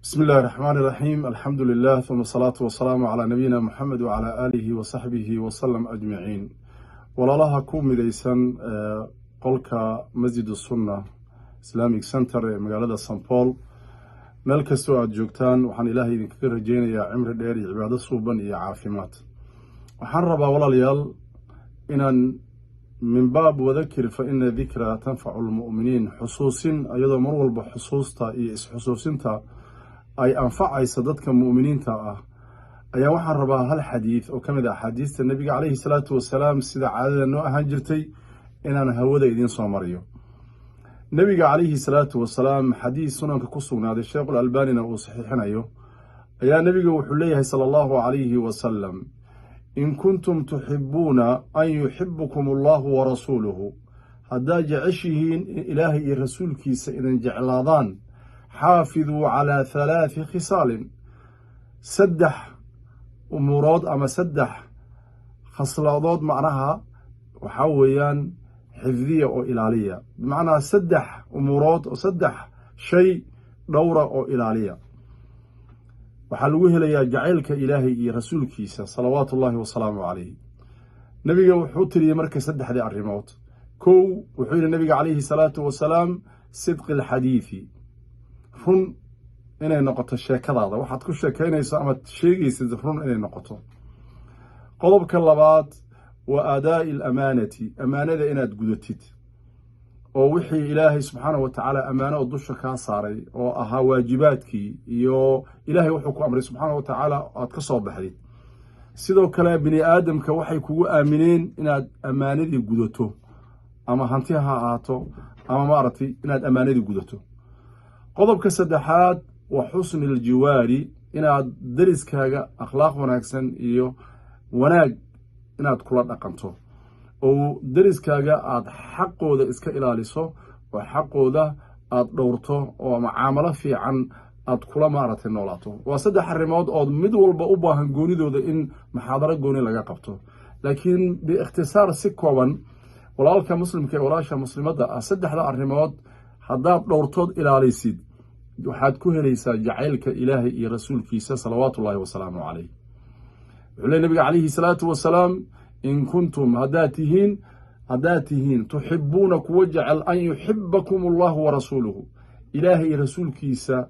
بسم الله الرحمن الرحيم الحمد لله ثم الصلاة والسلام على نبينا محمد وعلى آله وصحبه وسلم أجمعين ولالها كوم ديسان قولك مسجد السنة إسلاميك سنتر مقالة سان بول ملك السؤال جوكتان وحن إلهي إذن كثير جينا يا عمر ديري عبادة صوبا يا عافمات وحن ربا ولاليال إن من باب وذكر فإن ذكرى تنفع المؤمنين حصوص أيضا مرول بحصوصتا إيس حصوصنتا ay anfacaysa dadka mu'miniinta ah ayaa waxaan rabaa hal xadiis oo kamid ah xadiista nabiga calayhi salaatu wasalaam sida caadada noo ahaan jirtay inaan hawada idin soo mariyo nabiga calayhi salaatu wasalaam xadiis sunanka ku sugnaaday sheekh al-albanina uu saxiixinayo ayaa nabiga wuxuu leeyahay sallallahu alayhi wasallam in kuntum tuhibbuna an yuhibbukum Allahu wa rasuluhu hadda jeceshihiin ilaahi iyo rasuulkiisa idan jeclaadaan حافظوا على 3 خصال سدح أمورات أما سدح خصلات معناها وحويان حفظية أو إلالية بمعنى سدح أمورات أو سدح شيء دورة أو إلالية وحلوه ليا جعلك إلهي رسولك صلوات الله وسلامه عليه نبي وحوت لي مركز سدح دي الرموت كو وحول النبي عليه الصلاة والسلام صدق الحديث run inay noqoto sheekadaada waxaad ku sheekaynayso ama sheegaysid run inay noqoto qodobka labaad waa aadaa'i al-amaanati amaanada inaad gudatid oo wixii ilaahay subxaanahu wa tacaala amaano oo dusha kaa saaray oo ahaa waajibaadkii iyo ilaahay wuxuu ku amray subxaanahu wa tacaala aad ka soo baxdid sidoo kale bini aadamka waxay kugu aamineen inaad amaanadii gudato ama hanti ha ahaato ama maaragtay inaad amaanadii gudato qodobka saddexaad waa xusni aljiwaari inaad dariskaaga akhlaaq wanaagsan iyo wanaag inaad kula dhaqanto oo dariskaaga aad xaqooda iska ilaaliso oo xaqooda aad dhowrto oo mucaamalo fiican aad kula maaragtay noolaato waa saddex arrimood oo mid walba u baahan goonidooda in muxaadaro gooni laga qabto laakiin biikhtisaar si kooban walaalka muslimka ee walaasha muslimadda ah saddexda arrimood haddaad dhowrtood ilaalisid waxaad ku helaysaa jacaylka ilaahay iyo rasuulkiisa salawaatullaahi wasalaamu calayh wuxuu leeyahay nabiga calayhi salaatu wasalaam in kuntum haddaad tihiin tuxibbuuna kuwa jecel an yuxibbakum allahu wa rasuuluhu ilaahay iyo rasuulkiisa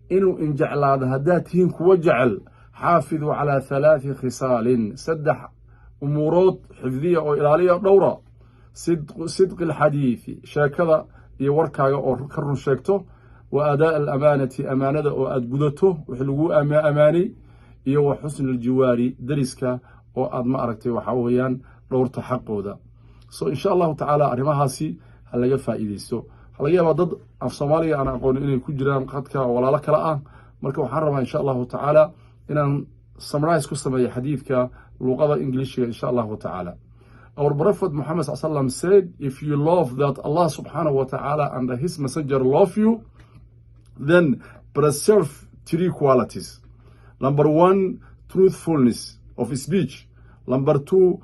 inuu injeclaado haddaad tihiin kuwa jecel xaafiduu calaa 3 khisaalin saddex umuurood xifdiya oo ilaaliya dhowra sidqi alxadiidi sheekada iyo warkaaga oo ka run sheegto wa adaa al-amaanati amaanada oo aad gudato wixii lagu amaanay iyo wa xusni aljiwaari dariska oo aad ma aragtay waxa weeyaan dhowrta xaqooda so insha allahu tacaala arrimahaasi ha laga faa'iidaysto ha laga yaabaa dad af soomaaliga aan aqoonin inay ku jiraan qadka walaalo kale ah marka waxaan rabaa insha allahu tacaala inaan summarize ku sameeyo xadiidka luqada ingiliishiga insha allahu tacaala Our Prophet Muhammad sallam said, if you love that Allah subhanahu wa ta'ala and his messenger love you, then preserve 3 qualities. Number 1, truthfulness of speech. Number 2,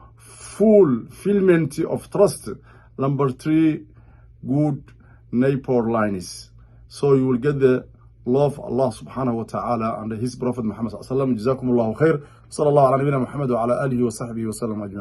fulfillment of trust. Number 3, good neighborliness. So you will get the love Allah subhanahu wa ta'ala and his Prophet Muhammad sallam. Jazakumullahu khair. Sallallahu ala nabina Muhammad wa ala alihi wa sahbihi wa sallam ajma'in.